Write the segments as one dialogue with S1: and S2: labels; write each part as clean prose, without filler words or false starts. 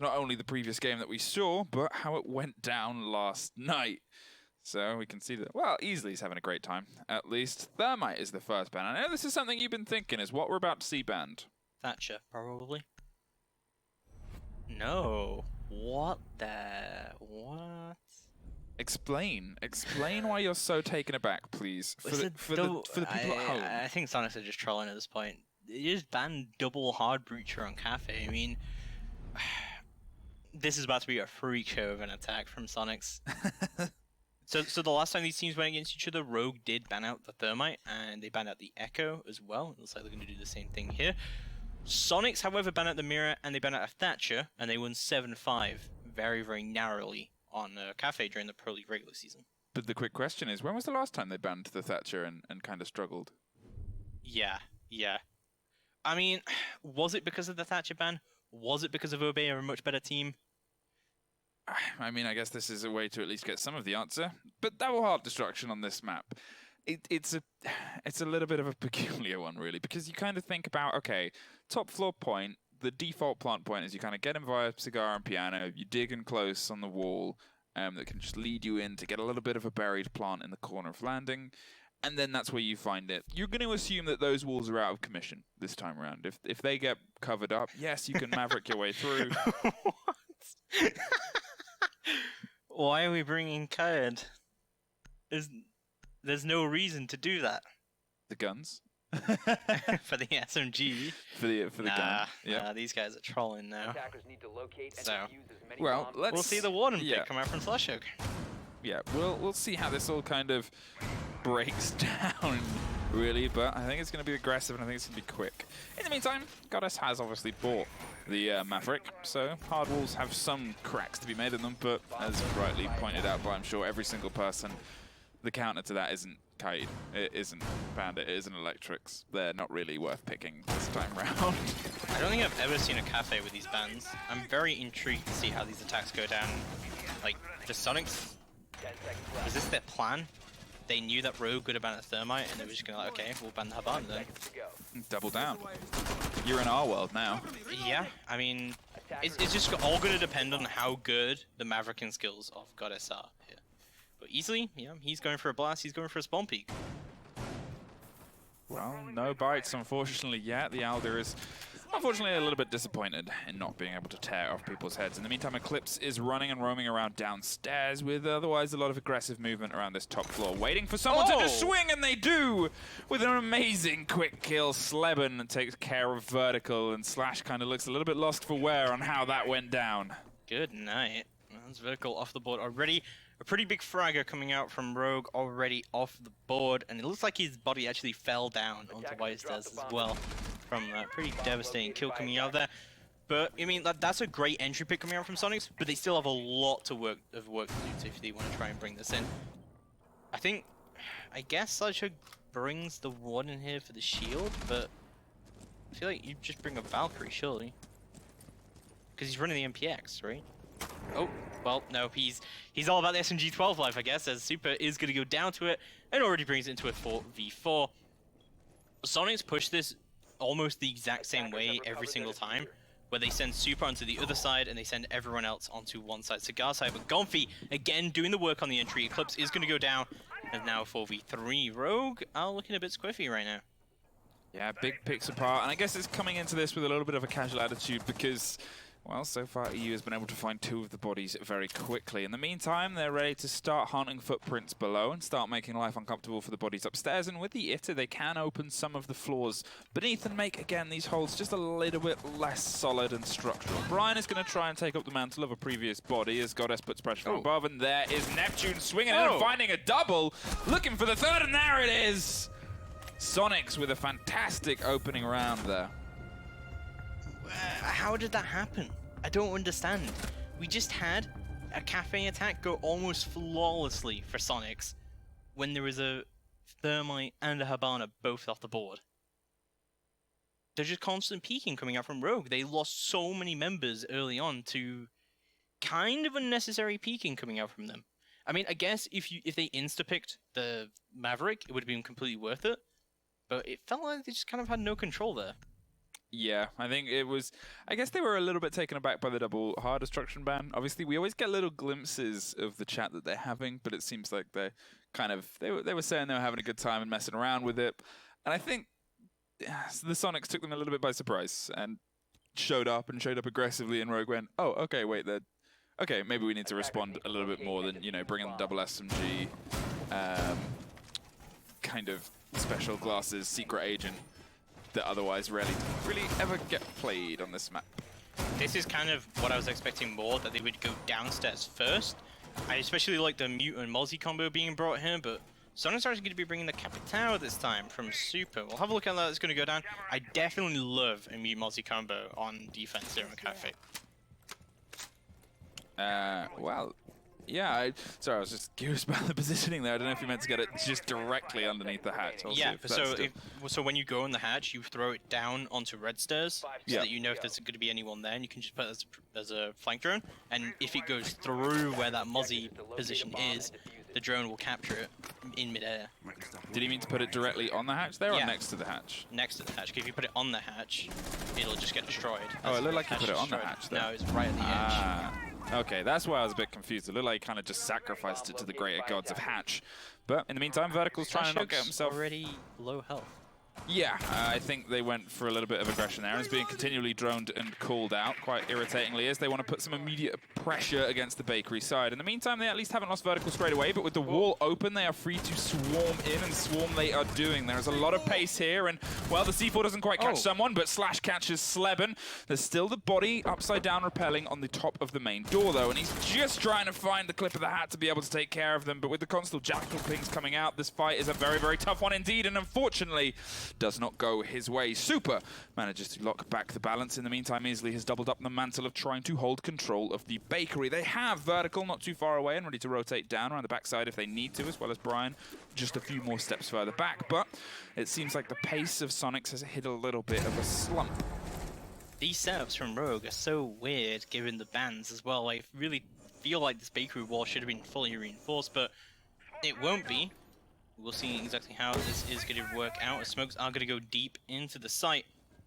S1: not only the previous game that we saw, but how it went down last night. So we can see that, well, Easily having a great time. At least Thermite is the first ban. I know this is something you've been thinking, is what we're about to see banned.
S2: Thatcher, probably. No. What the... What?
S1: Explain why you're so taken aback, please, for the people at home.
S2: I think Soniqs are just trolling at this point. They just banned double hard breacher on Cafe. I mean, this is about to be a freak show of an attack from Soniqs. So the last time these teams went against each other, Rogue did ban out the Thermite, and they banned out the Echo as well. It looks like they're going to do the same thing here. Soniqs, however, banned out the Mirror, and they banned out a Thatcher, and they won 7-5 very, very narrowly on Cafe during the Pro League regular season.
S1: But the quick question is, when was the last time they banned the Thatcher and kind of struggled?
S2: Yeah. I mean, was it because of the Thatcher ban? Was it because of OGA are a much better team?
S1: I mean, I guess this is a way to at least get some of the answer. But double hard destruction on this map, it's a little bit of a peculiar one, really, because you kind of think about, okay, top floor point, the default plant point is you kind of get in via cigar and piano, you dig in close on the wall, that can just lead you in to get a little bit of a buried plant in the corner of landing, and then that's where you find it. You're going to assume that those walls are out of commission this time around. If they get covered up, yes, you can Maverick your way through.
S2: What? Why are we bringing Code? There's no reason to do that.
S1: The guns?
S2: For the SMG.
S1: For the gun. Yeah.
S2: Nah, these guys are trolling now. So,
S1: well,
S2: we'll see the Warden pick come out from Slashhook.
S1: Yeah, we'll see how this all kind of breaks down, really, but I think it's going to be aggressive and I think it's going to be quick. In the meantime, Goddess has obviously bought the Maverick, so hard walls have some cracks to be made in them, but as rightly pointed out by, I'm sure, every single person, the counter to that isn't Kite, it isn't Bandit, it isn't Electrics. They're not really worth picking this time round.
S2: I don't think I've ever seen a Cafe with these bans. I'm very intrigued to see how these attacks go down. Like, the Soniqs, is this their plan? They knew that Rogue would have banned a Thermite, and they were just going to like, okay, we'll ban the Habana then.
S1: Double down. You're in our world now.
S2: Yeah, I mean, it's just all going to depend on how good the Mavericking skills of Goddess are here. But Easily, yeah, he's going for a blast, he's going for a spawn peak.
S1: Well, no bites, unfortunately, yet. The Alder is, unfortunately, a little bit disappointed in not being able to tear off people's heads. In the meantime, Eclipse is running and roaming around downstairs with otherwise a lot of aggressive movement around this top floor, waiting for someone to just swing, and they do! With an amazing quick kill. Sleben takes care of Vertical, and Slash kind of looks a little bit lost for wear on how that went down.
S2: Good night. That's Vertical off the board already. A pretty big fragger coming out from Rogue already off the board, and it looks like his body actually fell down onto Weiss as well from that pretty devastating kill coming out there. But, I mean, that's a great entry pick coming out from Soniqs, but they still have a lot to work to do if they want to try and bring this in. I guess Slashhook brings the Warden here for the shield, but I feel like you just bring a Valkyrie, surely. Because he's running the MPX, right? Oh, well, no, he's all about the SMG-12 life, I guess, as Super is going to go down to it, and already brings it into a 4v4. Soniqs push this almost the exact same way every single time, where they send Super onto the other side, and they send everyone else onto one side, Cigar side, but Gonfi, again, doing the work on the entry. Eclipse is going to go down, and now 4v3. Rogue are looking a bit squiffy right now.
S1: Yeah, big picks apart, and I guess it's coming into this with a little bit of a casual attitude, because well, so far EU has been able to find 2 of the bodies very quickly. In the meantime, they're ready to start hunting footprints below and start making life uncomfortable for the bodies upstairs. And with the ITER, they can open some of the floors beneath and make, again, these holes just a little bit less solid and structural. Brian is going to try and take up the mantle of a previous body as Goddess puts pressure from above. And there is Neptune swinging in and finding a double, looking for the third, and there it is! Soniqs with a fantastic opening round there.
S2: How did that happen? I don't understand. We just had a Cafe attack go almost flawlessly for Soniqs when there was a Thermite and a Habana both off the board. There's just constant peeking coming out from Rogue. They lost so many members early on to kind of unnecessary peeking coming out from them. I mean, I guess if they insta-picked the Maverick, it would have been completely worth it. But it felt like they just kind of had no control there.
S1: Yeah, I think it was. I guess they were a little bit taken aback by the double hard destruction ban. Obviously, we always get little glimpses of the chat that they're having, but it seems like they kind of they were saying they were having a good time and messing around with it. And I think the Soniqs took them a little bit by surprise and showed up aggressively. And Rogue went, "Oh, okay, wait, okay, maybe we need to respond a little bit more than bringing the double SMG, kind of special glasses, secret agent." That otherwise really ever get played on this map.
S2: This is kind of what I was expecting more, that they would go downstairs first. I especially like the Mute and Mozzie combo being brought here, but Soniqs are going to be bringing the Capitao this time from Super. We'll have a look at how that's going to go down. I definitely love a Mute Mozzie combo on defense here in Cafe.
S1: Well, yeah, sorry, I was just curious about the positioning there. I don't know if you meant to get it just directly underneath the hatch.
S2: Yeah, so when you go in the hatch, you throw it down onto red stairs, so that you know if there's going to be anyone there, and you can just put it as a flank drone, and if it goes through where that Mozzie position is, the drone will capture it in midair.
S1: Did he mean to put it directly on the hatch there, or next to the hatch?
S2: Next to the hatch. If you put it on the hatch, it'll just get destroyed.
S1: Oh, it looked like you put it on the hatch there.
S2: No, it's right at the edge.
S1: Okay, that's why I was a bit confused. It looked like he kind of just sacrificed it to the greater gods of Hatch. But in the meantime, Vertical's trying to not get himself...
S2: already low health.
S1: Yeah, I think they went for a little bit of aggression there. He's being continually droned and called out, quite irritatingly, as they want to put some immediate pressure against the bakery side. In the meantime, they at least haven't lost Vertical straight away, but with the wall open, they are free to swarm in, and swarm they are doing. There's a lot of pace here, and, well, the C4 doesn't quite catch someone, but Slash catches Sleben. There's still the body upside down rappelling on the top of the main door, though, and he's just trying to find the clip of the hat to be able to take care of them, but with the constant jackal pings coming out, this fight is a very, very tough one indeed, and unfortunately, does not go his way. Super manages to lock back the balance. In the meantime, Easley has doubled up the mantle of trying to hold control of the bakery. They have Vertical not too far away and ready to rotate down around the backside if they need to, as well as Brian just a few more steps further back. But it seems like the pace of Soniqs has hit a little bit of a slump.
S2: These setups from Rogue are so weird given the bans as well. I really feel like this bakery wall should have been fully reinforced, but it won't be. We'll see exactly how this is going to work out. As smokes are going to go deep into the site.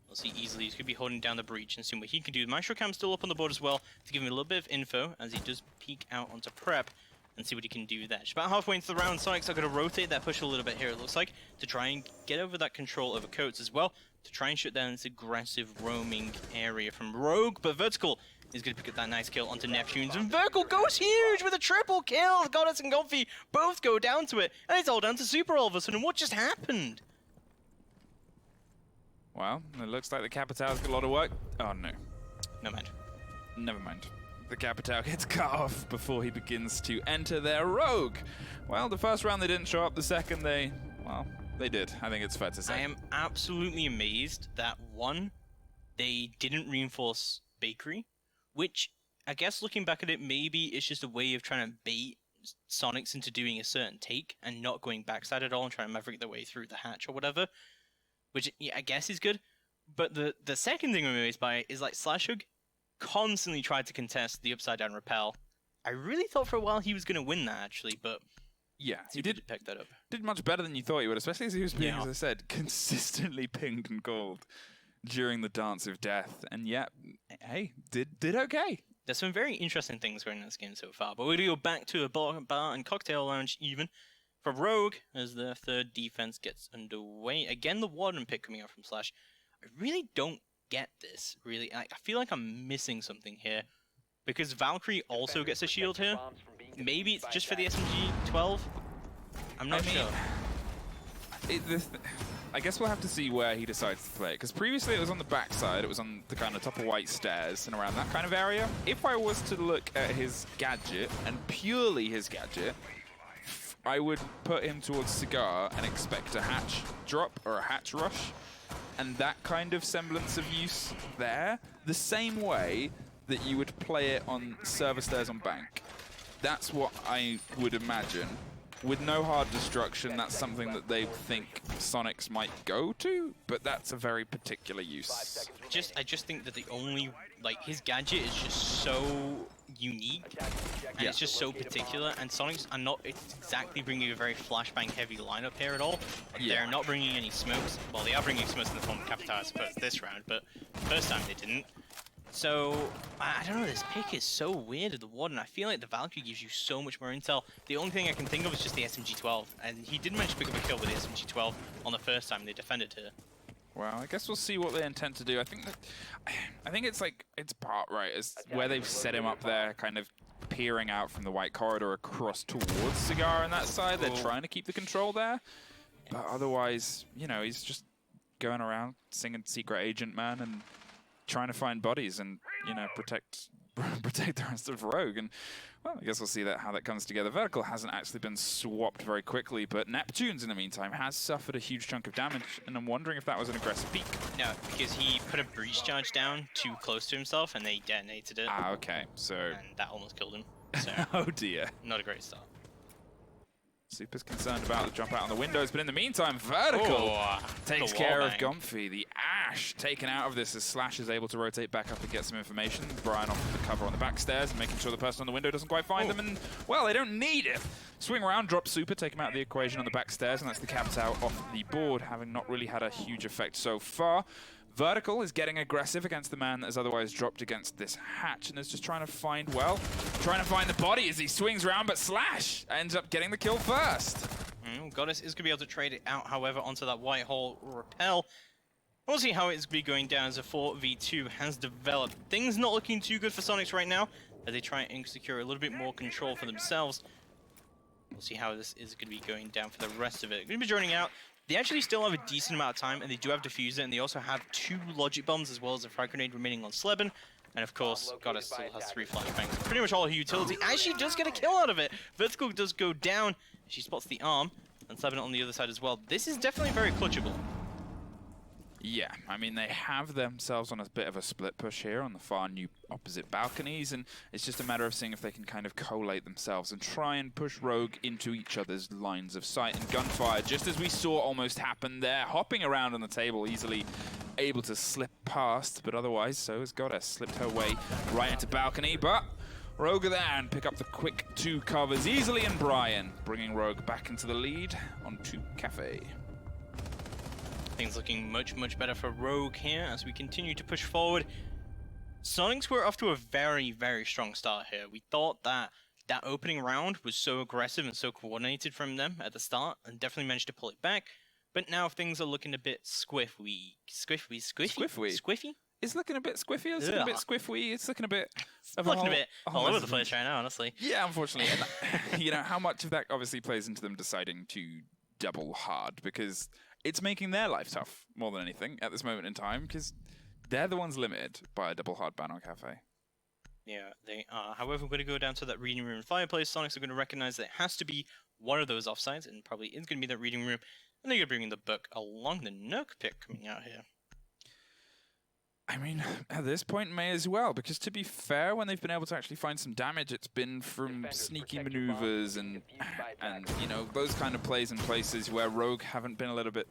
S2: We'll see easily. He's going to be holding down the breach and seeing what he can do. Maestro Cam's still up on the board as well to give him a little bit of info as he does peek out onto prep and see what he can do there. Just about halfway into the round, Soniqs are going to rotate that push a little bit here, it looks like, to try and get over that control over Coates as well, to try and shut down this aggressive roaming area from Rogue. But Vertical is going to pick up that nice kill onto Neptunes, and Vertical goes huge with a triple kill! Goddess and Golfy both go down to it, and it's all down to Super all of a sudden. What just happened?
S1: Well, it looks like the Capitale's got a lot of work. Oh, no.
S2: No mind.
S1: Never mind. The Capitale gets cut off before he begins to enter their Rogue. Well, the first round they didn't show up. The second they did. I think it's fair to say.
S2: I am absolutely amazed that, one, they didn't reinforce Bakery, which, I guess looking back at it, maybe it's just a way of trying to bait Soniqs into doing a certain take and not going backside at all and trying to maverick their way through the hatch or whatever, which I guess is good. But the second thing I'm amazed by is, like, Slashug constantly tried to contest the upside down rappel. I really thought for a while he was going to win that, actually, but
S1: yeah, he did
S2: pick that up.
S1: Did much better than you thought he would, especially as he was being, as I said, consistently pinged and called during the Dance of Death. And yet, hey, did okay.
S2: There's some very interesting things going on in this game so far, but we're going to go back to a bar and cocktail lounge even for Rogue as the third defense gets underway. Again, the Warden pick coming out from Slash. I really don't get this, really. I feel like I'm missing something here, because Valkyrie also gets a shield here. Maybe it's just for the SMG-12? I'm not sure.
S1: I guess we'll have to see where he decides to play it, because previously it was on the backside, it was on the kind of top of white stairs and around that kind of area. If I was to look at his gadget, and purely his gadget, I would put him towards Cigar and expect a hatch drop or a hatch rush, and that kind of semblance of use there, the same way that you would play it on server stairs on bank. That's what I would imagine. With no hard destruction, that's something that they think Soniqs might go to, but that's a very particular use.
S2: I just think that the only, like, his gadget is just so unique, and it's just so particular. And Soniqs are not exactly bringing a very flashbang heavy lineup here at all. They're not bringing any smokes. Well, they are bringing smokes in the form of Capital, I suppose, this round, but first time they didn't. So, I don't know, this pick is so weird at the Warden. I feel like the Valkyrie gives you so much more intel. The only thing I can think of is just the SMG-12, and he did manage to pick up a kill with the SMG-12 on the first time they defended her.
S1: Well, I guess we'll see what they intend to do. I think it's like, it's part right, is where they've set him up there, kind of peering out from the white corridor across towards Cigar on that side. They're trying to keep the control there, but otherwise, you know, he's just going around singing Secret Agent Man and trying to find bodies and, you know, protect the rest of Rogue. And, well, I guess we'll see how that comes together. Vertical hasn't actually been swapped very quickly, but Neptune's, in the meantime, has suffered a huge chunk of damage, and I'm wondering if that was an aggressive peek.
S2: No, because he put a breach charge down too close to himself, and they detonated it.
S1: Ah, okay, so...
S2: And that almost killed him. So
S1: oh, dear.
S2: Not a great start.
S1: Super's concerned about the jump out on the windows, but in the meantime, Vertical takes care of Gumphy. The Ash taken out of this as Slash is able to rotate back up and get some information. Brian off the cover on the back stairs and making sure the person on the window doesn't quite find them. And, well, they don't need it. Swing around, drop Super, take him out of the equation on the back stairs, and that's the Capital off the board, having not really had a huge effect so far. Vertical is getting aggressive against the man that has otherwise dropped against this hatch and is just trying to find the body as he swings around, but Slash ends up getting the kill first.
S2: Goddess is going to be able to trade it out, however, onto that white hole repel. We'll see how it's going to be going down as a 4v2 has developed. Things not looking too good for Soniqs right now as they try and secure a little bit more control for themselves. We'll see how this is going to be going down for the rest of it. Going to be joining out. They actually still have a decent amount of time, and they do have Diffuser, and they also have 2 Logic Bombs as well as a Frag Grenade remaining on Sleben. And of course, Goddess still has 3 Flashbangs. Pretty much all her utility. Actually does get a kill out of it. Vertical does go down. She spots the arm, and Sleben on the other side as well. This is definitely very clutchable.
S1: Yeah, I mean, they have themselves on a bit of a split push here on the far new opposite balconies, and it's just a matter of seeing if they can kind of collate themselves and try and push Rogue into each other's lines of sight. And gunfire, just as we saw almost happen there, hopping around on the table, easily able to slip past, but otherwise, so has Goddess slipped her way right into balcony, but Rogue are there and pick up the quick 2 covers easily, and Brian bringing Rogue back into the lead onto Cafe.
S2: Things looking much, much better for Rogue here as we continue to push forward. Soniqs were off to a very, very strong start here. We thought that that opening round was so aggressive and so coordinated from them at the start and definitely managed to pull it back. But now things are looking a bit squiffy. Squiffy?
S1: It's looking a bit squiffy, it's looking a bit squiffy, it's looking a bit...
S2: It's looking a bit all over the place right now, honestly.
S1: Yeah, unfortunately. And, you know, how much of that obviously plays into them deciding to double hard, because it's making their life tough more than anything at this moment in time, because they're the ones limited by a double hard ban on Cafe.
S2: Yeah, they are. However, we're going to go down to that reading room and fireplace. Soniqs are going to recognize that it has to be one of those offsides, and probably is going to be that reading room. And they're going to bring the book along. The Nook pick coming out here.
S1: I mean, at this point, may as well, because to be fair, when they've been able to actually find some damage, it's been from sneaky maneuvers and you know, those kind of plays in places where Rogue haven't been a little bit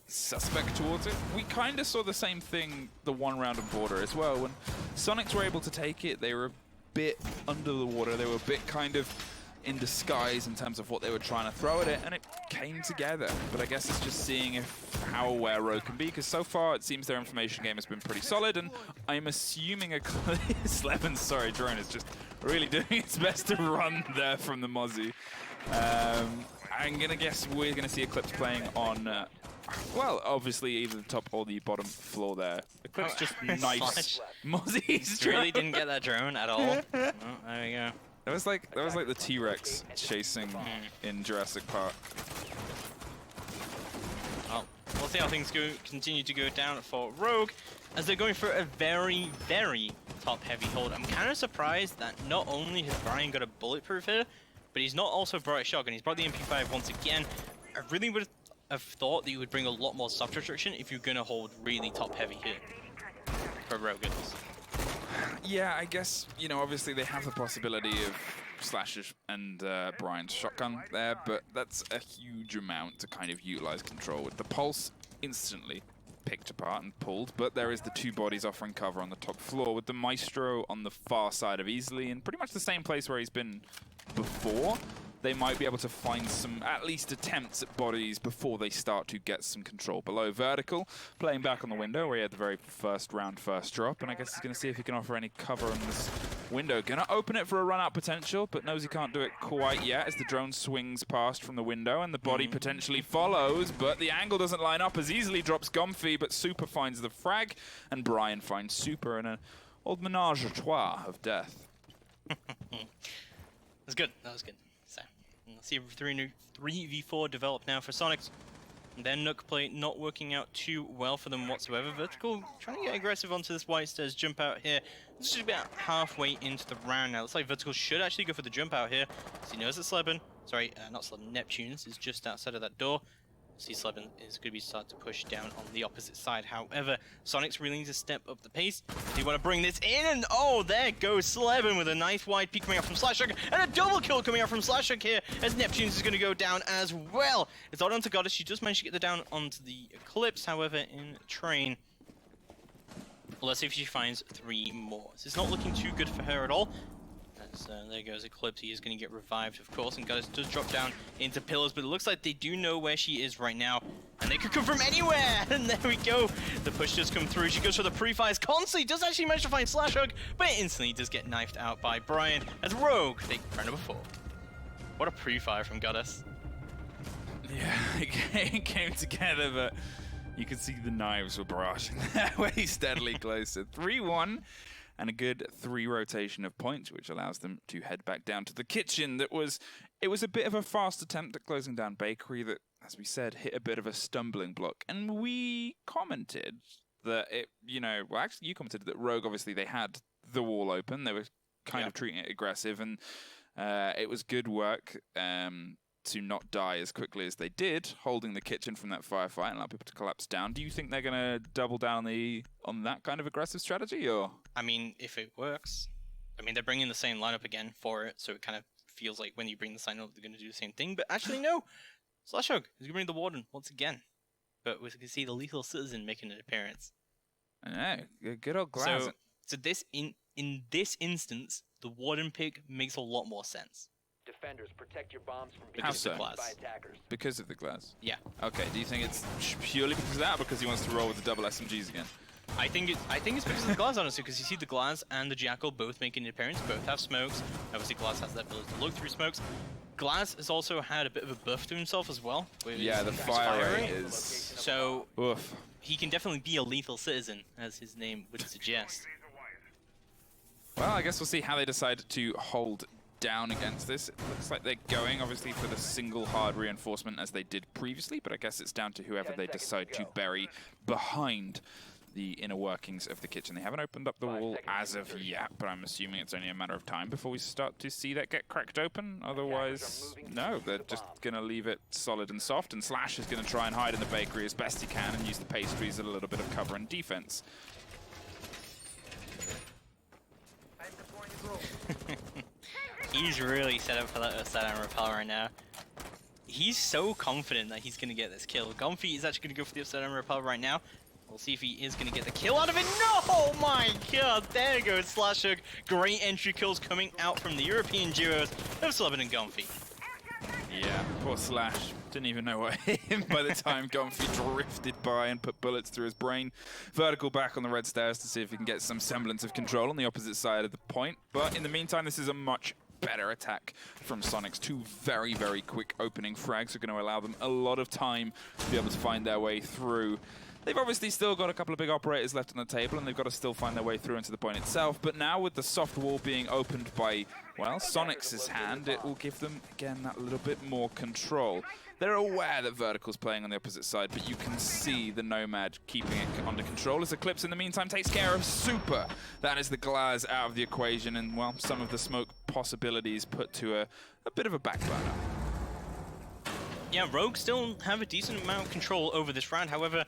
S1: suspect towards it. We kind of saw the same thing the one round of Border as well. When Soniqs were able to take it, they were a bit under the water. They were a bit kind of in disguise in terms of what they were trying to throw at it, and it came together. But I guess it's just seeing how aware Rogue can be, because so far it seems their information game has been pretty solid, and I'm assuming a Sleben, sorry, drone is just really doing its best to run there from the Mozzie. I'm going to guess we're going to see Eclipse playing on, well, obviously either the top or the bottom floor there. Eclipse just nice. Mozzie's
S2: really didn't get that drone at all. Oh, there we go.
S1: That was like the T-Rex chasing in Jurassic Park.
S2: Well, we'll see how things continue to go down for Rogue, as they're going for a very, very top-heavy hold. I'm kind of surprised that not only has Brian got a bulletproof here, but he's not also brought a shotgun. He's brought the MP5 once again. I really would have thought that you would bring a lot more self-destruction if you're going to hold really top-heavy here for Rogue at least.
S1: Yeah, I guess, you know, obviously they have the possibility of Slash's and Brian's shotgun there, but that's a huge amount to kind of utilize control with. The pulse instantly picked apart and pulled, but there is the two bodies offering cover on the top floor, with the Maestro on the far side of easily, in pretty much the same place where he's been before. They might be able to find some, at least attempts at bodies before they start to get some control. Below Vertical, playing back on the window where he had the very first round, first drop, and I guess he's going to see if he can offer any cover on this window. Gonna open it for a run-out potential, but knows he can't do it quite yet as the drone swings past from the window, and the body potentially follows, but the angle doesn't line up as easily. Drops Gomfy, but Super finds the frag, and Brian finds Super in an old menage a trois of death.
S2: That's good. That was good. So, let's see 3v4 develop now for Soniqs. Their Nook play not working out too well for them whatsoever. Vertical trying to get aggressive onto this white stairs jump out here. It's just about halfway into the round now. Looks like Vertical should actually go for the jump out here. So he knows that Sleben, sorry, not Sleben, Neptunes is just outside of that door. See, Sleben is going to be starting to push down on the opposite side. However, Soniqs really needs to step up the pace. They want to bring this in, and oh, there goes Sleben with a nice wide peek coming out from Slashhook, and a double kill coming out from Slashhook here, as Neptunes is going to go down as well. It's all onto Goddess. She does manage to get the down onto the Eclipse, however, in Train. Let's see if she finds 3 more. This is not looking too good for her at all. There goes Eclipse. He is going to get revived, of course, and Goddess does drop down into pillars, but it looks like they do know where she is right now, and they could come from anywhere, and there we go. The push does come through. She goes for the pre-fires. Constantly does actually manage to find Slashhook, but instantly does get knifed out by Brian, as Rogue take round number 4. What a pre-fire from Goddess.
S1: Yeah, it came together, but you could see the knives were barraging their way steadily closer. 3-1. And a good 3 rotation of points, which allows them to head back down to the kitchen. It was a bit of a fast attempt at closing down Bakery that, as we said, hit a bit of a stumbling block. And we commented that well, actually you commented that Rogue, obviously they had the wall open. They were kind of treating it aggressive, and it was good work to not die as quickly as they did, holding the kitchen from that firefight and allow people to collapse down. Do you think they're going to double down on that kind of aggressive strategy, or?
S2: I mean, if it works, I mean, they're bringing the same lineup again for it, so it kind of feels like when you bring the sign up, they're going to do the same thing. But actually, no. Slashhook is going to bring the Warden once again. But we can see the Lethal Citizen making an appearance.
S1: I know. Good old Glass.
S2: So this in this instance, the Warden pick makes a lot more sense.
S3: Defenders, protect your bombs from being
S1: How so?
S3: by attackers.
S1: Because of the Glass?
S2: Yeah.
S1: Okay, do you think it's purely because of that, or because he wants to roll with the double SMGs again?
S2: I think it's because of the Glass, honestly, because you see the Glass and the Jackal both making an appearance, both have smokes. Obviously, Glass has that ability to look through smokes. Glass has also had a bit of a buff to himself as well.
S1: Yeah, the fire rate is...
S2: So,
S1: oof.
S2: He can definitely be a Lethal Citizen, as his name would suggest.
S1: Well, I guess we'll see how they decide to hold down against this. It looks like they're going, obviously, for the single hard reinforcement as they did previously, but I guess it's down to whoever they decide to bury behind the inner workings of the kitchen. They haven't opened up the wall as of yet, but I'm assuming it's only a matter of time before we start to see that get cracked open. Otherwise, no, they're just going to leave it solid and soft, and Slash is going to try and hide in the bakery as best he can and use the pastries as a little bit of cover and defense.
S2: He's really set up for that set and repel right now. He's so confident that he's going to get this kill. Gomfy is actually going to go for the upside down repel right now. We'll see if he is going to get the kill out of it. No! Oh my god! There goes Slashhook. Great entry kills coming out from the European duos of Sleben and Gomfy.
S1: Yeah, poor Slash. Didn't even know what hit him by the time Gomfy drifted by and put bullets through his brain. Vertical back on the red stairs to see if he can get some semblance of control on the opposite side of the point. But in the meantime, this is a much better attack from Soniqs. 2 very, very quick opening frags are going to allow them a lot of time to be able to find their way through. They've obviously still got a couple of big operators left on the table, and they've got to still find their way through into the point itself. But now with the soft wall being opened by, well, Soniqs' hand, it will give them, again, that little bit more control. They're aware that Vertical's playing on the opposite side, but you can see the Nomad keeping it under control as Eclipse in the meantime takes care of Super. That is the Glass out of the equation, and, well, some of the smoke possibilities put to a bit of a back burner.
S2: Yeah, Rogue still have a decent amount of control over this round. However,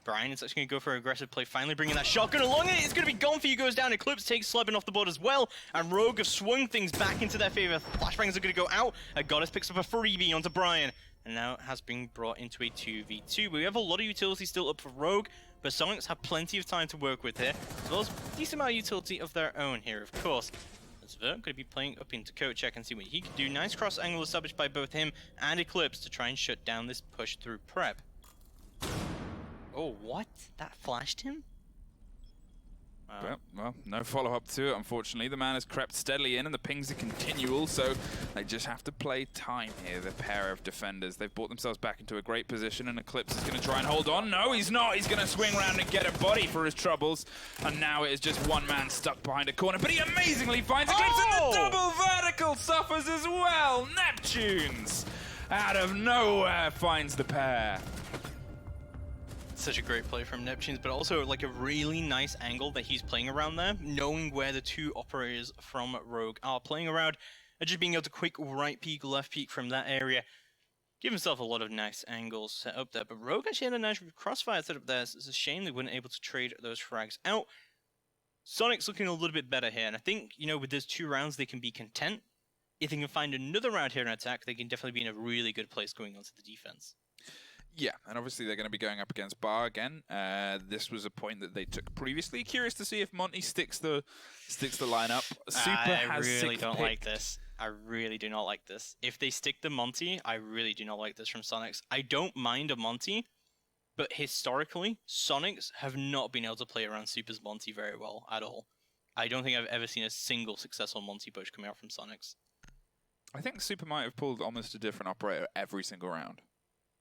S2: Brian is actually going to go for an aggressive play, finally bringing that shotgun along, and it's going to be Gomfy who goes down. Eclipse takes Sleben off the board as well, and Rogue have swung things back into their favor. Flashbangs are going to go out, and Goddess picks up a freebie onto Brian. and now it has been brought into a 2v2. We have a lot of utility still up for Rogue, but Soniqs have plenty of time to work with here, as well as a decent amount of utility of their own here, of course. As Vert going to be playing up into coat check and see what he can do. Nice cross angle established by both him and Eclipse to try and shut down this push through prep. Oh, what? That flashed him?
S1: Well, no follow-up to it, unfortunately. The man has crept steadily in, and the pings are continual, so they just have to play time here, the pair of defenders. They've brought themselves back into a great position, and Eclipse is going to try and hold on. No, he's not. He's going to swing around and get a body for his troubles, and now it is just one man stuck behind a corner, but he amazingly finds Eclipse, and the double vertical suffers as well. Neptunes, out of nowhere, finds the pair.
S2: Such a great play from Neptunes, but also like a really nice angle that he's playing around there, knowing where the two operators from Rogue are playing around, and just being able to quick right peek, left peek from that area. Give himself a lot of nice angles set up there, but Rogue actually had a nice crossfire set up there, so it's a shame they weren't able to trade those frags out. Soniqs looking a little bit better here, and I think, you know, with those 2 rounds they can be content. If they can find another round here in attack, they can definitely be in a really good place going on to the defense.
S1: Yeah, and obviously they're going to be going up against Bar again. This was a point that they took previously. Curious to see if Monty sticks the lineup.
S2: I really don't like this. I really do not like this. If they stick the Monty, I really do not like this from Soniqs. I don't mind a Monty, but historically, Soniqs have not been able to play around Super's Monty very well at all. I don't think I've ever seen a single successful Monty push coming out from Soniqs.
S1: I think Super might have pulled almost a different operator every single round.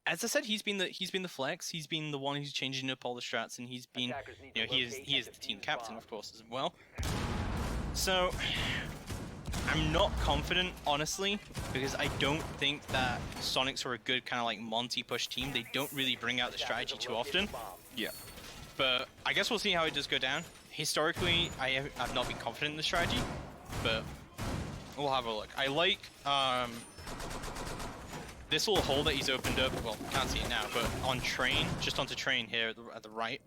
S2: As I said, he's been the flex. He's been the one who's changing up all the strats, and he's been, you know, he is the team captain, of course, as well. So I'm not confident, honestly, because I don't think that Soniqs are a good kind of like Monty push team. They don't really bring out the strategy too often.
S1: Yeah.
S2: But I guess we'll see how it does go down. Historically, I've not been confident in the strategy, but we'll have a look. I like this little hole that he's opened up, well, can't see it now, but on train, just onto train here at the right,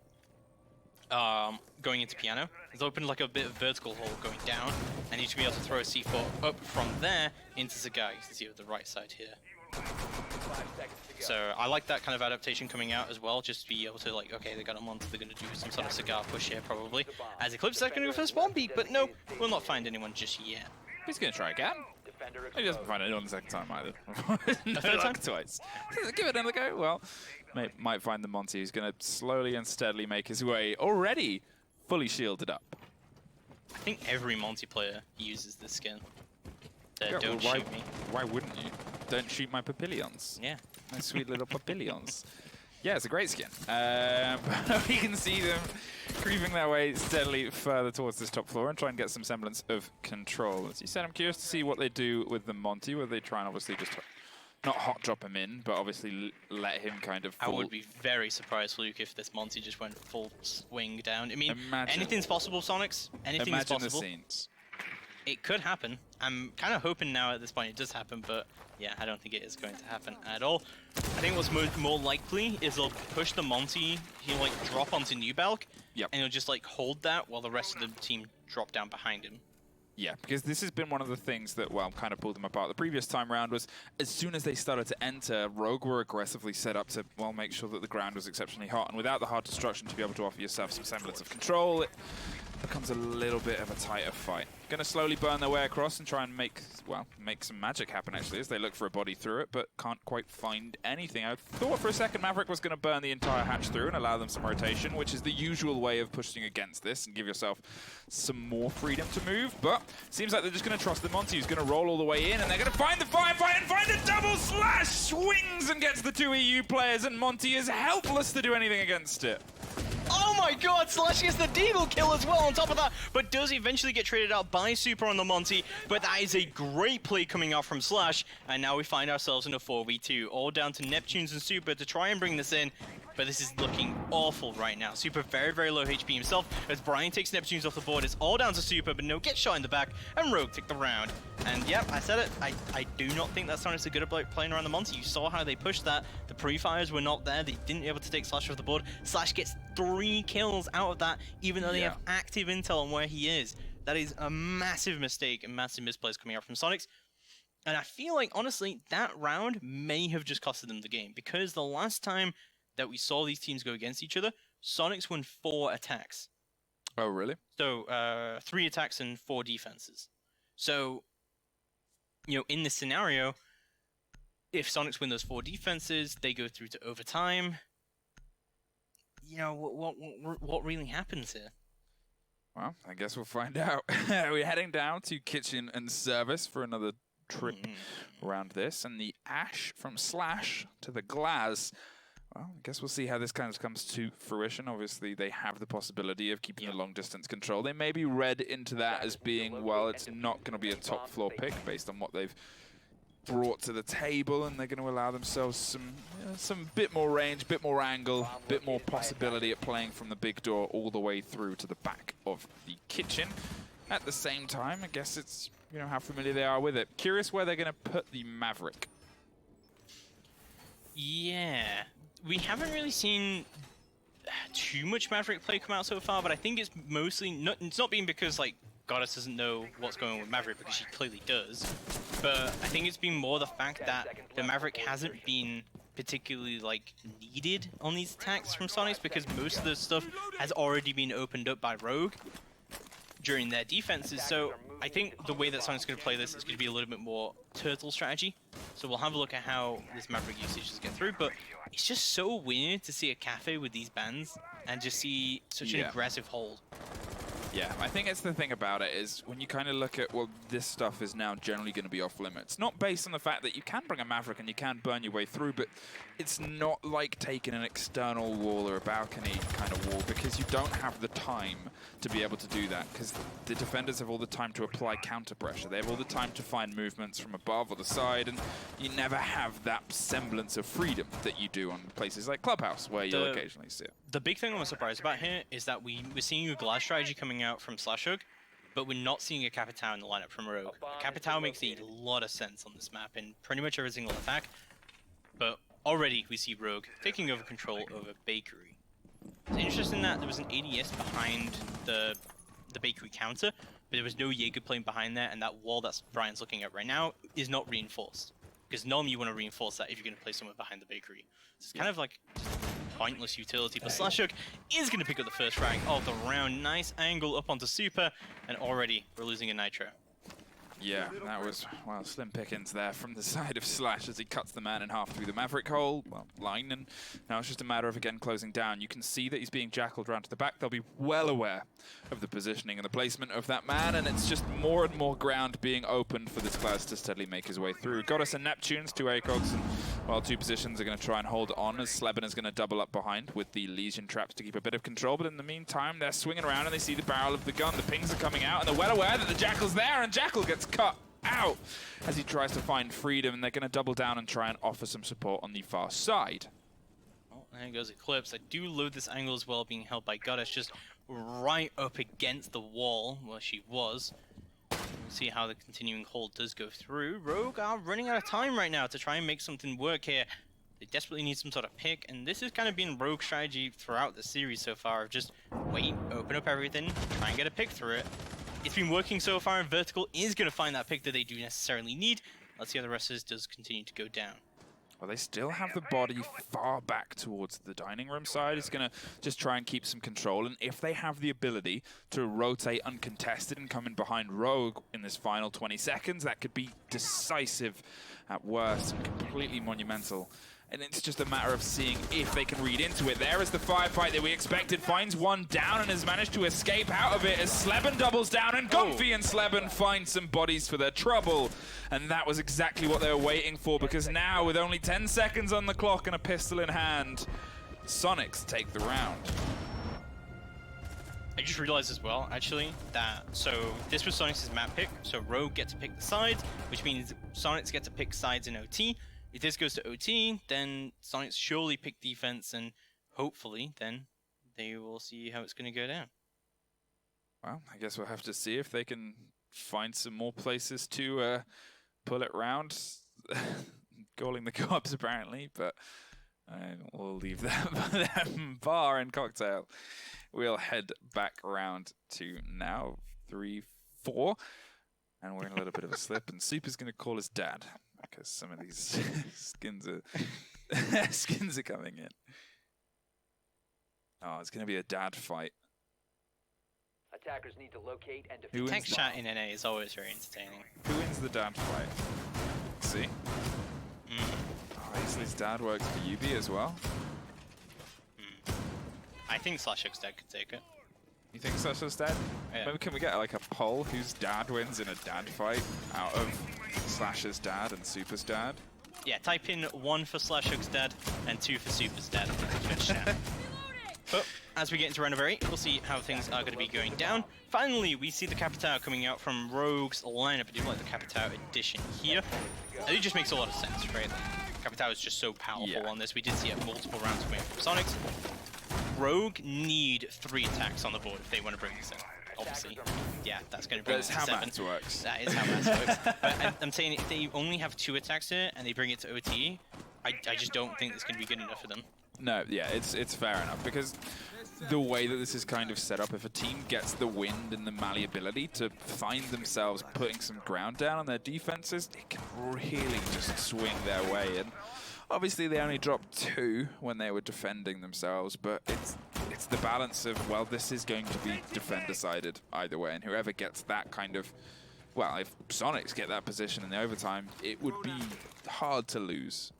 S2: going into piano, he's opened like a bit of vertical hole going down, and you should be able to throw a C4 up from there into Zaga. You can see it at the right side here. So I like that kind of adaptation coming out as well, just to be able to like, okay, they got him on, so they're going to do some sort of cigar push here probably. As Eclipse is going to go for the spawn peek, but no, we'll not find anyone just yet.
S1: He's going to try again. He doesn't find anyone the second time either. No
S2: third time?
S1: luck twice. Give it another go. Well, might find the Monty, who's going to slowly and steadily make his way, already fully shielded up.
S2: I think every Monty player uses this skin.
S1: Yeah,
S2: Don't
S1: well,
S2: shoot me.
S1: Why wouldn't you? Don't shoot my papillions.
S2: Yeah.
S1: My sweet little papillions. Yeah, it's a great skin. We can see them creeping their way steadily further towards this top floor and try and get some semblance of control. As you said, I'm curious to see what they do with the Monty, where they try and obviously just not hot drop him in, but obviously let him kind of fall.
S2: I would be very surprised, Luke, if this Monty just went full swing down. I mean,
S1: Imagine.
S2: anything's possible, Soniqs. Anything is possible.
S1: Imagine the scenes.
S2: It could happen. I'm kind of hoping now at this point it does happen, but yeah, I don't think it is going to happen at all. I think what's more likely is they'll push the Monty, he'll like drop onto New Balk,
S1: Yep.
S2: and he'll just like hold that while the rest of the team drop down behind him.
S1: Yeah, because this has been one of the things that, well, kind of pulled them apart the previous time round was as soon as they started to enter, Rogue were aggressively set up to, well, make sure that the ground was exceptionally hot. And without the hard destruction to be able to offer yourself some semblance of control, it becomes a little bit of a tighter fight. Going to slowly burn their way across and try and make some magic happen, actually, as they look for a body through it, but can't quite find anything. I thought for a second Maverick was going to burn the entire hatch through and allow them some rotation, which is the usual way of pushing against this and give yourself some more freedom to move, but seems like they're just going to trust the Monty, who's going to roll all the way in, and they're going to find the firefight and find a double slash! Swings and gets the 2 EU players, and Monty is helpless to do anything against it.
S2: Oh my god, Slash gets the Deagle kill as well on top of that, but does eventually get traded out by Super on the Monty, but that is a great play coming out from Slash, and now we find ourselves in a 4v2, all down to Neptunes and Super to try and bring this in, but this is looking awful right now. Super very, very low HP himself, as Brian takes Neptunes off the board, it's all down to Super, but no, gets shot in the back, and Rogue took the round. And yep, I said it, I do not think that Soniqs are good at playing around the Monty. You saw how they pushed that, the pre-fires were not there, they didn't be able to take Slash off the board. Slash gets 3 kills out of that, even though they have active intel on where he is. That is a massive mistake and massive misplays coming out from Soniqs. And I feel like, honestly, that round may have just costed them the game, because the last time that we saw these teams go against each other, Soniqs won 4 attacks.
S1: Oh, really?
S2: So 3 attacks and 4 defenses. So, you know, in this scenario, if Soniqs win those 4 defenses, they go through to overtime. You know, what really happens here?
S1: Well, I guess we'll find out. We're heading down to kitchen and service for another trip around this. And the Ash from Slash to the Glaz. Well, I guess we'll see how this kind of comes to fruition. Obviously, they have the possibility of keeping the long-distance control. They may be read into that as being, well, it's not going to be a top-floor pick based on what they've brought to the table, and they're going to allow themselves some bit more range, bit more angle, bit more possibility at playing from the big door all the way through to the back of the kitchen. At the same time, I guess it's, you know, how familiar they are with it. Curious where they're going to put the Maverick.
S2: Yeah, we haven't really seen too much Maverick play come out so far, but I think it's mostly it's not being because like Goddess doesn't know what's going on with Maverick, because she clearly does. But I think it's been more the fact that the Maverick hasn't been particularly like needed on these attacks from Sonics, because most of the stuff has already been opened up by Rogue during their defenses. So I think the way that Sonic's going to play this is going to be a little bit more turtle strategy. So we'll have a look at how this Maverick usage is get through. But it's just so weird to see a cafe with these bans and just see such an aggressive hold.
S1: Yeah, I think it's the thing about it is when you kind of look at, well, this stuff is now generally going to be off limits. Not based on the fact that you can bring a Maverick and you can burn your way through, but it's not like taking an external wall or a balcony kind of wall, because you don't have the time to be able to do that, because the defenders have all the time to apply counter pressure. They have all the time to find movements from above or the side, and you never have that semblance of freedom that you do on places like Clubhouse, where you'll occasionally see it.
S2: The big thing I'm surprised about here is that we're seeing a glass strategy coming out from Slashhook, but we're not seeing a Capitao in the lineup from Rogue. Capitao makes a lot of sense on this map in pretty much every single attack, but already we see Rogue taking over control over Bakery. It's interesting that there was an ADS behind the Bakery counter, but there was no Jaeger plane behind there, and that wall that Brian's looking at right now is not reinforced. Because normally you want to reinforce that if you're going to play someone behind the Bakery. So it's kind of like pointless utility, but Slashhook is going to pick up the first frag of the round. Nice angle up onto Super, and already we're losing a Nitro.
S1: Yeah, that was, well, slim pickings there from the side of Slash as he cuts the man in half through the Maverick hole, well, line, and now it's just a matter of, again, closing down. You can see that he's being jackaled round to the back. They'll be well aware of the positioning and the placement of that man, and it's just more and more ground being opened for this class to steadily make his way through. Goddess and Neptunes, 2 ACOGs, and, well, 2 positions are going to try and hold on as Sleben is going to double up behind with the Legion traps to keep a bit of control, but in the meantime, they're swinging around and they see the barrel of the gun. The pings are coming out, and they're well aware that the Jackal's there, and Jackal gets cut out as he tries to find freedom, and they're going to double down and try and offer some support on the far side.
S2: Oh, there goes Eclipse. I do load this angle as well, being held by Goddess, just right up against the wall where she was. We'll see how the continuing hold does go through. Rogue are running out of time right now to try and make something work here. They desperately need some sort of pick, and this has kind of been Rogue strategy throughout the series so far, of just wait, open up everything, try and get a pick through it. It's been working so far, and Vertical is going to find that pick that they do necessarily need. Let's see how the rest of this does continue to go down.
S1: Well, they still have the body far back towards the dining room side. It's going to just try and keep some control, and if they have the ability to rotate uncontested and come in behind Rogue in this final 20 seconds, that could be decisive at worst and completely monumental. And it's just a matter of seeing if they can read into it. There is the firefight that we expected. Finds one down and has managed to escape out of it as Sleben doubles down, and Gumpy and Sleben find some bodies for their trouble. And that was exactly what they were waiting for, because now, with only 10 seconds on the clock and a pistol in hand, Soniqs take the round.
S2: I just realized as well, actually, that so this was Sonics' map pick, so Rogue gets to pick the sides, which means Sonics get to pick sides in OT. If this goes to OT, then Sonics surely pick defense, and hopefully then they will see how it's going to go down.
S1: Well, I guess we'll have to see if they can find some more places to pull it round. Calling the cops, apparently, but we'll leave that bar and cocktail. We'll head back around to now 3-4. And we're in a little bit of a slip, and Super's going to call his dad because some of these skins are skins are coming in. Oh, it's going to be a dad fight.
S3: Attackers need to locate and
S1: Who
S3: defend.
S1: wins
S2: Text chat in NA is always very entertaining.
S1: Who wins the dad fight? See? Oh, Ainsley's dad works for UB as well.
S2: I think Slashug's dad could take it.
S1: You think Sasha's dad?
S2: Yeah.
S1: Maybe can we get like a poll whose dad wins in a dad fight out of Slash's dad and Super's dad?
S2: Yeah, type in 1 for Slashug's dad and 2 for Super's dad on the Twitch chat. But as we get into round number 8, we'll see how things are going to be going down. Finally, we see the Capitao coming out from Rogue's lineup. I do like the Capitao edition here. And it just makes a lot of sense, right? Like, Capitao is just so powerful on this. We did see it multiple rounds coming from Soniqs. Rogue need 3 attacks on the board if they want to bring this in. Obviously, yeah, that's going to bring it
S1: That's
S2: to
S1: how
S2: 7.
S1: maths works.
S2: That is how maths works. But I'm saying if they only have 2 attacks here and they bring it to OT, I just don't think it's going to be good enough for them.
S1: No, yeah, it's fair enough, because the way that this is kind of set up, if a team gets the wind and the malleability to find themselves putting some ground down on their defenses, it can really just swing their way. And obviously they only dropped 2 when they were defending themselves, but it's the balance of, well, this is going to be defender-sided either way, and whoever gets that kind of, well, if Soniqs get that position in the overtime, it would be hard to lose.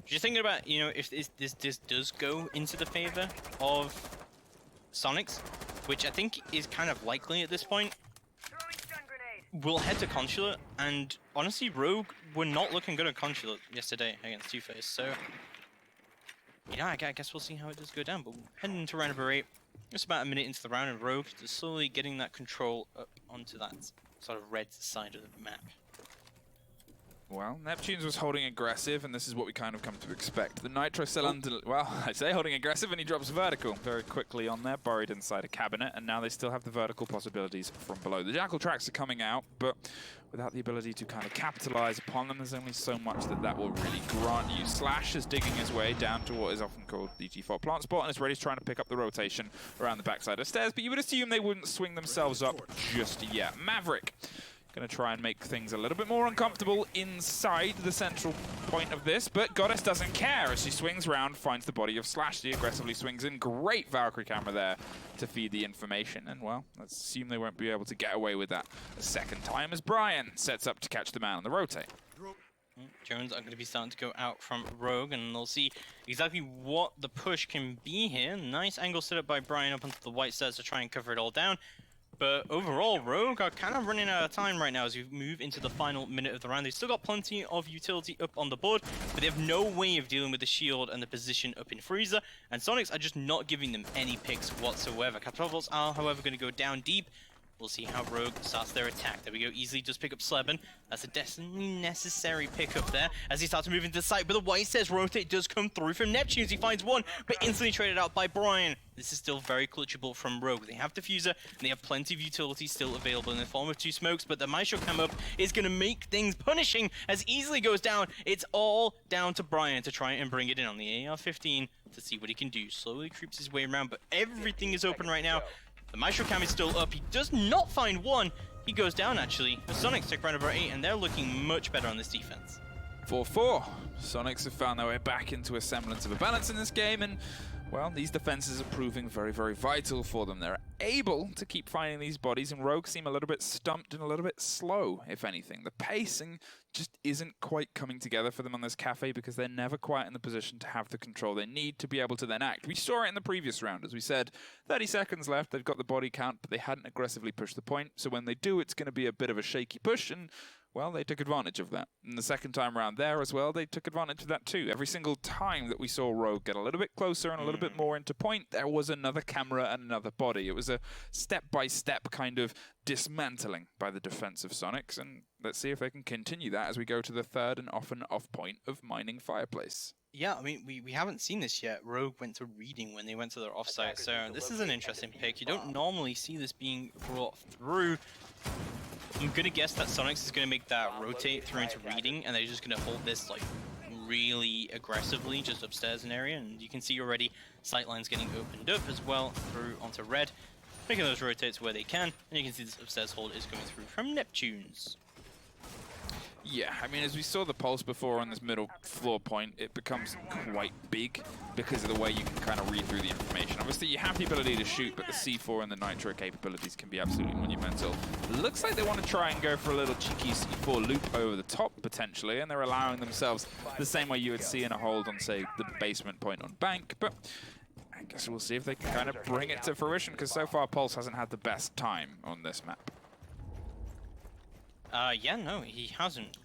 S2: Just thinking about, you know, if this does go into the favor of Soniqs, which I think is kind of likely at this point, we'll head to Consulate, and honestly, Rogue were not looking good at Consulate yesterday against Two-Face, so you know, I guess we'll see how it does go down. But heading into round number 8, just about a minute into the round, and Rogue is slowly getting that control up onto that sort of red side of the map.
S1: Well, Neptune's was holding aggressive, and this is what we kind of come to expect. The Nitro still under... Well, I say holding aggressive, and he drops vertical very quickly on there, buried inside a cabinet, and now they still have the vertical possibilities from below. The Jackal tracks are coming out, but without the ability to kind of capitalize upon them, there's only so much that will really grant you. Slash is digging his way down to what is often called the G4 plant spot, and is ready to try to pick up the rotation around the backside of stairs, but you would assume they wouldn't swing themselves up just yet. Maverick going to try and make things a little bit more uncomfortable inside the central point of this, but Goddess doesn't care as she swings around, finds the body of Slash. She aggressively swings in. Great Valkyrie camera there to feed the information, and well, let's assume they won't be able to get away with that a second time as Brian sets up to catch the man on the rotate.
S2: Jones are going to be starting to go out from Rogue, and they'll see exactly what the push can be here. Nice angle set up by Brian up onto the white stairs to try and cover it all down. But overall, Rogue are kind of running out of time right now as we move into the final minute of the round. They've still got plenty of utility up on the board, but they have no way of dealing with the shield and the position up in Freezer. And Soniqs are just not giving them any picks whatsoever. Capitals are, however, going to go down deep. We'll see how Rogue starts their attack. There we go, easily just pick up Sleben. That's a definitely necessary pickup there as he starts to move into the site. But the white says rotate does come through from Neptunes. He finds one, but instantly traded out by Brian. This is still very clutchable from Rogue. They have Diffuser, and they have plenty of utility still available in the form of 2 smokes, but the Maestro cam up is going to make things punishing as easily goes down. It's all down to Brian to try and bring it in on the AR-15 to see what he can do. Slowly creeps his way around, but everything is open right now. The Maestro cam is still up. He does not find one. He goes down, actually. The Soniqs take round number 8, and they're looking much better on this defense.
S1: 4-4. Soniqs have found their way back into a semblance of a balance in this game, and well, these defenses are proving very, very vital for them. They're able to keep finding these bodies, and Rogue seem a little bit stumped and a little bit slow, if anything. The pacing just isn't quite coming together for them on this cafe because they're never quite in the position to have the control they need to be able to then act. We saw it in the previous round, as we said, 30 seconds left, they've got the body count, but they hadn't aggressively pushed the point, so when they do, it's going to be a bit of a shaky push, and well, they took advantage of that. And the second time around there as well, they took advantage of that too. Every single time that we saw Rogue get a little bit closer and a little bit more into point, there was another camera and another body. It was a step-by-step kind of dismantling by the defense of Soniqs, and let's see if they can continue that as we go to the third and often off point of mining Fireplace.
S2: Yeah, I mean, we haven't seen this yet. Rogue went to reading when they went to their offsite, so this is an interesting pick. You don't normally see this being brought through. I'm gonna guess that Soniqs is gonna make that rotate through into reading, and they're just gonna hold this like really aggressively just upstairs in area, and you can see already sightlines getting opened up as well through onto red. making those rotates where they can, and you can see this upstairs hold is coming through from Neptune's.
S1: Yeah, I mean, as we saw the pulse before on this middle floor point, it becomes quite big because of the way you can kind of read through the information. Obviously, you have the ability to shoot, but the C4 and the Nitro capabilities can be absolutely monumental. Looks like they want to try and go for a little cheeky C4 loop over the top, potentially, and they're allowing themselves the same way you would see in a hold on, say, the basement point on Bank, but I guess we'll see if they can kind of bring it to fruition, because so far Pulse hasn't had the best time on this map.
S2: Yeah, no, he hasn't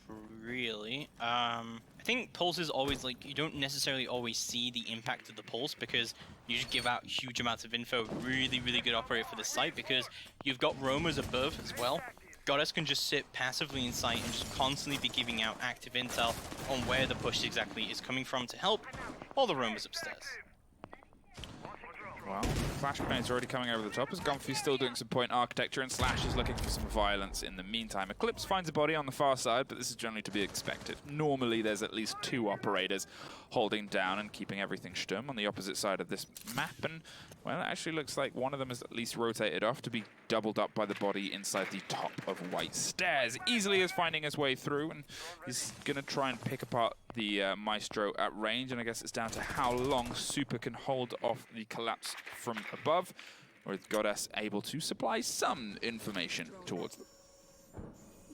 S2: really. I think Pulse is always like, you don't necessarily always see the impact of the Pulse because you just give out huge amounts of info. Really, really good operator for the site because you've got roamers above as well. Goddess can just sit passively in sight and just constantly be giving out active intel on where the push exactly is coming from to help all the roamers upstairs.
S1: Well, Flashbane's already coming over the top as Gumphy's still doing some point architecture and Slash is looking for some violence in the meantime. Eclipse finds a body on the far side, but this is generally to be expected. Normally there's at least 2 operators holding down and keeping everything stum on the opposite side of this map, and well, it actually looks like one of them is at least rotated off to be doubled up by the body inside the top of White Stairs. Easily is finding his way through, and he's going to try and pick apart the Maestro at range, and I guess it's down to how long Super can hold off the collapse from above, or is Goddess able to supply some information towards them.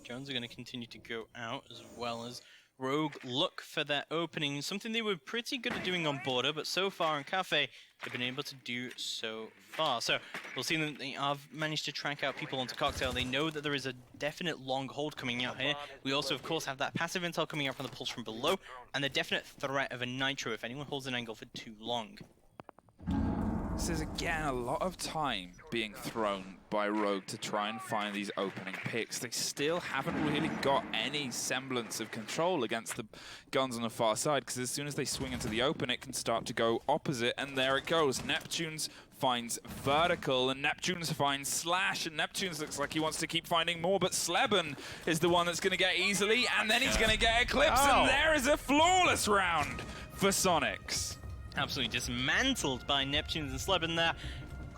S2: Jones are going to continue to go out as well as Rogue look for their opening, something they were pretty good at doing on Border, but so far in Cafe, they've been able to do so far. So we'll see that they have managed to track out people onto Cocktail. They know that there is a definite long hold coming out here. We also, of course, have that passive intel coming out from the pulse from below, and the definite threat of a Nitro if anyone holds an angle for too long.
S1: This is, again, a lot of time being thrown by Rogue to try and find these opening picks. They still haven't really got any semblance of control against the guns on the far side, because as soon as they swing into the open, it can start to go opposite, and there it goes. Neptune's finds Vertical, and Neptune's finds Slash, and Neptune's looks like he wants to keep finding more, but Sleben is the one that's going to get easily, and then he's going to get Eclipse, and there is a flawless round for Soniqs.
S2: Absolutely dismantled by Neptunes and Sleben there.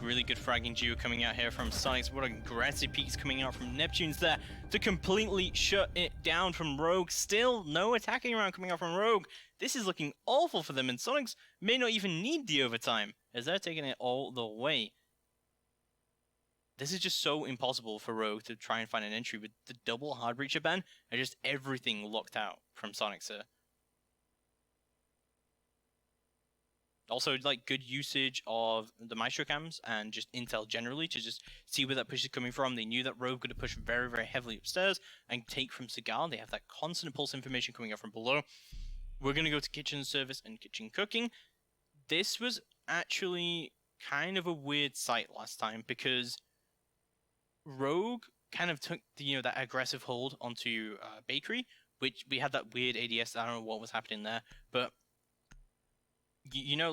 S2: Really good fragging duo coming out here from Soniqs. What aggressive peaks coming out from Neptunes there to completely shut it down from Rogue. Still no attacking round coming out from Rogue. This is looking awful for them, and Soniqs may not even need the overtime as they're taking it all the way. This is just so impossible for Rogue to try and find an entry with the double hard breacher ban and just everything locked out from Soniqs here. Also, like, good usage of the Maestro cams and just intel generally to just see where that push is coming from. They knew that Rogue could push very, very heavily upstairs and take from Cigar. They have that constant pulse information coming out from below. We're going to go to kitchen service and kitchen cooking. This was actually kind of a weird sight last time because Rogue kind of took the, that aggressive hold onto Bakery, which we had that weird ADS. I don't know what was happening there, but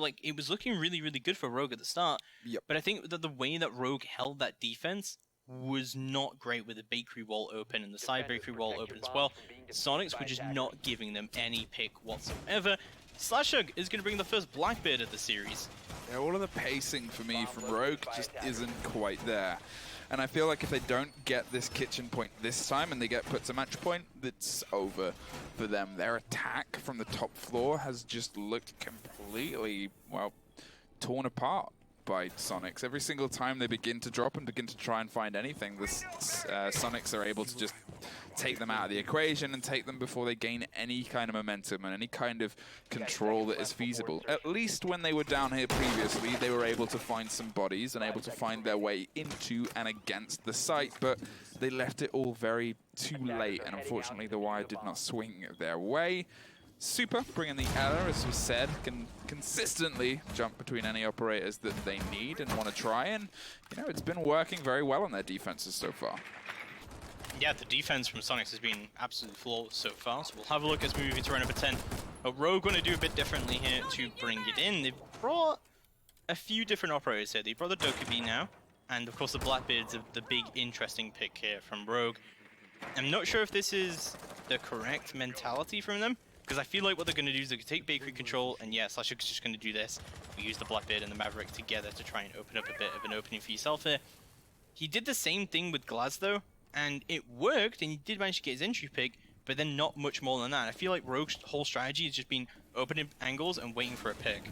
S2: like, it was looking really, really good for Rogue at the start.
S1: Yep.
S2: But I think that the way that Rogue held that defense was not great with the bakery wall open and the side bakery wall open as well. Soniqs were just not giving them any pick whatsoever. Slashug is going to bring the first Blackbeard of the series.
S1: Yeah, all of the pacing for me from Rogue just isn't quite there. And I feel like if they don't get this kitchen point this time and they get put to match point, it's over for them. Their attack from the top floor has just looked completely, well, torn apart by Soniqs. Every single time they begin to drop and begin to try and find anything, the Soniqs are able to just take them out of the equation and take them before they gain any kind of momentum and any kind of control that is feasible. At least when they were down here previously, they were able to find some bodies and able to find their way into and against the site, but they left it all very too late, and unfortunately the wire did not swing their way. Super, bringing the error, as we said, can consistently jump between any operators that they need and want to try, and it's been working very well on their defenses so far.
S2: Yeah, the defense from Soniqs has been absolutely flawless so far, so we'll have a look as we move into round number 10. But Rogue going to do a bit differently here to bring it in. They've brought a few different operators here. They brought the Dokkaebi now, and of course the Blackbeard's the big interesting pick here from Rogue. I'm not sure if this is the correct mentality from them, because I feel like what they're going to do is they're going to take bakery control, and yeah, Slashug's just going to do this. We use the Blackbeard and the Maverick together to try and open up a bit of an opening for yourself here. He did the same thing with Glaz though, and it worked, and he did manage to get his entry pick, but then not much more than that. I feel like Rogue's whole strategy has just been opening angles and waiting for a pick.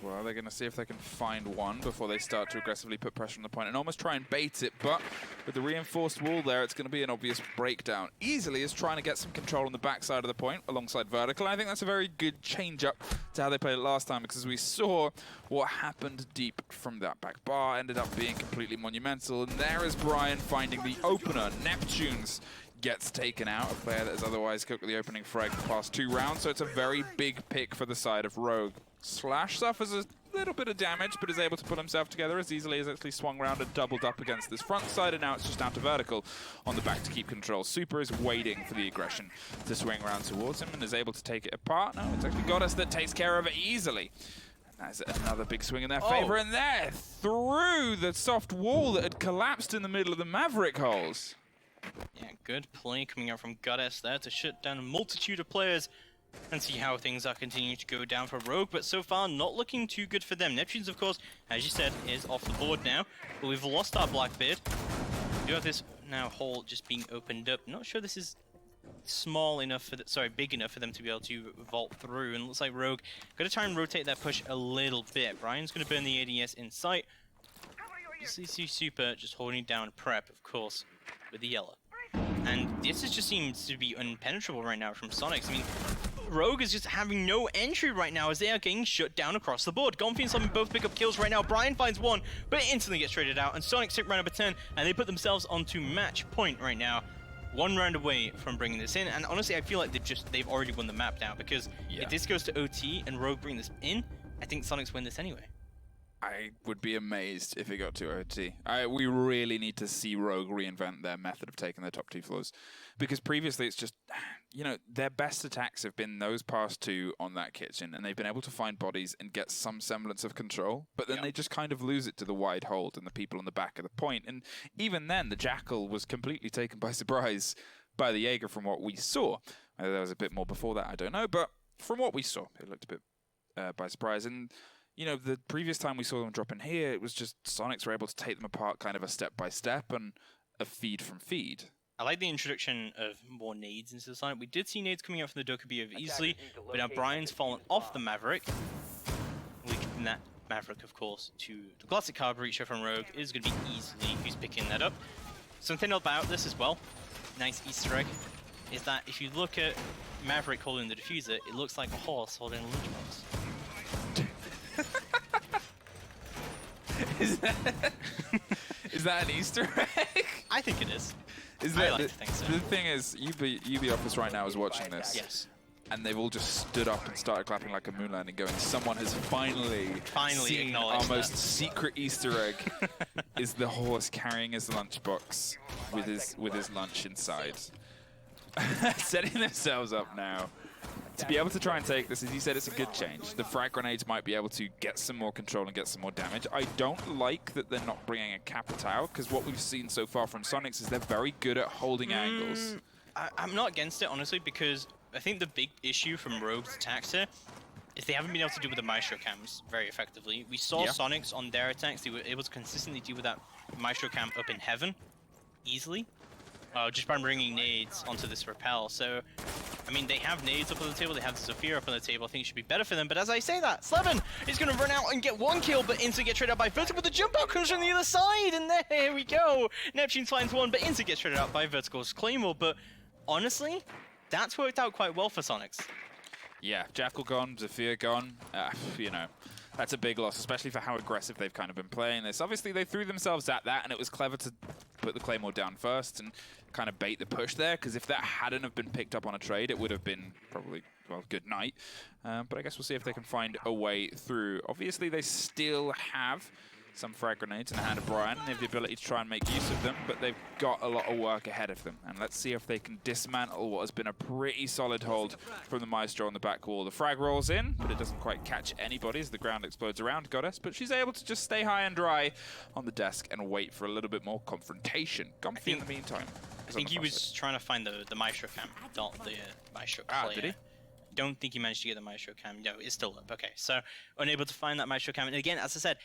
S1: Well, they're going to see if they can find one before they start to aggressively put pressure on the point and almost try and bait it, but with the reinforced wall there, it's going to be an obvious breakdown. Easily is trying to get some control on the backside of the point alongside Vertical. I think that's a very good change-up to how they played it last time, because we saw what happened deep from that back bar ended up being completely monumental, and there is Brian finding the opener. Neptune's gets taken out, a player that has otherwise cooked with the opening frag the past 2 rounds, so it's a very big pick for the side of Rogue. Slash suffers a little bit of damage, but is able to pull himself together as easily as actually swung around and doubled up against this front side, and now it's just down to Vertical on the back to keep control. Super is waiting for the aggression to swing around towards him and is able to take it apart. No, it's actually Goddess that takes care of it easily. And that's another big swing in their favor, and there, through the soft wall that had collapsed in the middle of the Maverick holes.
S2: Yeah, good play coming out from Goddess there to shut down a multitude of players and see how things are continuing to go down for Rogue, but so far not looking too good for them. Neptune's, of course, as you said, is off the board now, but we've lost our Blackbeard. We do have this now hole just being opened up. Not sure this is small enough for big enough for them to be able to vault through, and it looks like Rogue got to try and rotate that push a little bit. Brian's going to burn the ADS in sight. CC Super just holding down prep, of course, with the yellow. And this just seems to be impenetrable right now from Soniqs. I mean, Rogue is just having no entry right now as they are getting shut down across the board. Gonfi and Summon both pick up kills right now. Brian finds one, but it instantly gets traded out. And Soniqs take round number 10, and they put themselves onto match point right now. 1 round away from bringing this in. And honestly, I feel like they've already won the map now, because if this goes to OT and Rogue bring this in, I think Soniqs win this anyway.
S1: I would be amazed if it got to OT. We really need to see Rogue reinvent their method of taking their top 2 floors. Because previously it's just, you know, their best attacks have been those past 2 on that kitchen, and they've been able to find bodies and get some semblance of control, but then they just kind of lose it to the wide hold and the people on the back of the point. And even then, the Jackal was completely taken by surprise by the Jaeger from what we saw. Whether there was a bit more before that, I don't know, but from what we saw, it looked a bit by surprise. And you know, the previous time we saw them drop in here, it was just Soniqs were able to take them apart kind of a step-by-step and a feed from feed.
S2: I like the introduction of more nades into the Sonic. We did see nades coming out from the Dokkaebi easily, but now Brian's fallen off the Maverick. Leaking that Maverick, of course, to the classic card breacher from Rogue is going to be easily who's picking that up. Something about this as well, nice Easter egg, is that if you look at Maverick holding the diffuser, it looks like a horse holding a lunchbox.
S1: Is that an Easter egg?
S2: I think it is.
S1: I
S2: like to think so.
S1: The thing is, UB Office right now is watching this.
S2: Yes.
S1: And they've all just stood up and started clapping like a moonlight and going, someone has finally seen our most secret Easter egg is the horse carrying his lunchbox with his lunch inside. Setting themselves up now to be able to try and take this. As you said, it's a good change. The frag grenades might be able to get some more control and get some more damage. I don't like that they're not bringing a Capitao, because what we've seen so far from Soniqs is they're very good at holding angles.
S2: I'm not against it, honestly, because I think the big issue from Rogue's attacks here is they haven't been able to deal with the Maestro cams very effectively. We saw Soniqs on their attacks, they were able to consistently deal with that Maestro cam up in heaven easily, just by bringing nades onto this rappel. So, I mean, they have nades up on the table, they have the Zephyr up on the table. I think it should be better for them, but as I say that, Slevin is going to run out and get 1 kill, but Insta gets traded out by Vertical, but the jump out comes from the other side, and there we go. Neptune finds 1, but Insta gets traded out by Vertical's Claymore, but honestly, that's worked out quite well for Soniqs.
S1: Yeah, Jackal gone, Zephyr gone, you know, that's a big loss, especially for how aggressive they've kind of been playing this. Obviously, they threw themselves at that, and it was clever to put the Claymore down first and kind of bait the push there, because if that hadn't have been picked up on a trade, it would have been probably, well, good night. But I guess we'll see if they can find a way through. Obviously, they still have some frag grenades in the hand of Brian. They have the ability to try and make use of them, but they've got a lot of work ahead of them. And let's see if they can dismantle what has been a pretty solid hold from the Maestro on the back wall. The frag rolls in, but it doesn't quite catch anybody as the ground explodes around Goddess, but she's able to just stay high and dry on the desk and wait for a little bit more confrontation. Comfy in the meantime.
S2: I think he was trying to find the Maestro cam, not the Maestro player.
S1: Did he?
S2: Don't think he managed to get the Maestro cam. No, it's still up. Okay, so unable to find that Maestro cam. And again, as I said,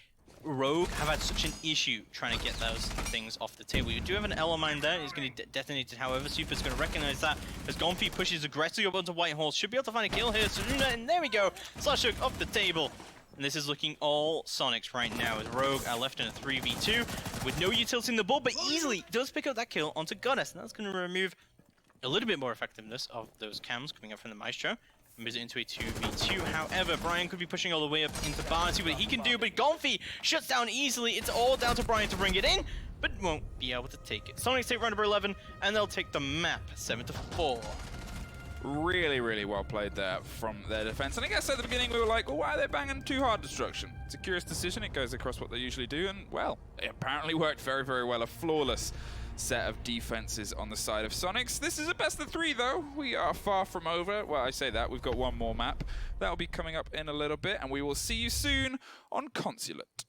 S2: Rogue have had such an issue trying to get those things off the table. You do have an Elo mine there. He's going to detonate it. However, Super's going to recognize that as Gonfi pushes aggressively up onto Whitehall. Should be able to find a kill here. And there we go. Slash hook off the table. And this is looking all Soniqs right now, as Rogue are left in a 3v2 with no utility in the ball, but easily does pick up that kill onto Goddess. And that's going to remove a little bit more effectiveness of those cams coming up from the Maestro. Moves it into a 2v2. However, Brian could be pushing all the way up into Barn, see what he can do, but Gonfi shuts down easily. It's all down to Brian to bring it in, but won't be able to take it. Soniqs take round number 11, and they'll take the map 7-4.
S1: Really, really well played there from their defense. And I guess at the beginning we were like, well, why are they banging too hard destruction? It's a curious decision. It goes across what they usually do, and well, it apparently worked very, very well. A flawless set of defenses on the side of Soniqs. This is a best of 3 though. We are far from over. Well, I say that, we've got one more map. That'll be coming up in a little bit, and we will see you soon on Consulate.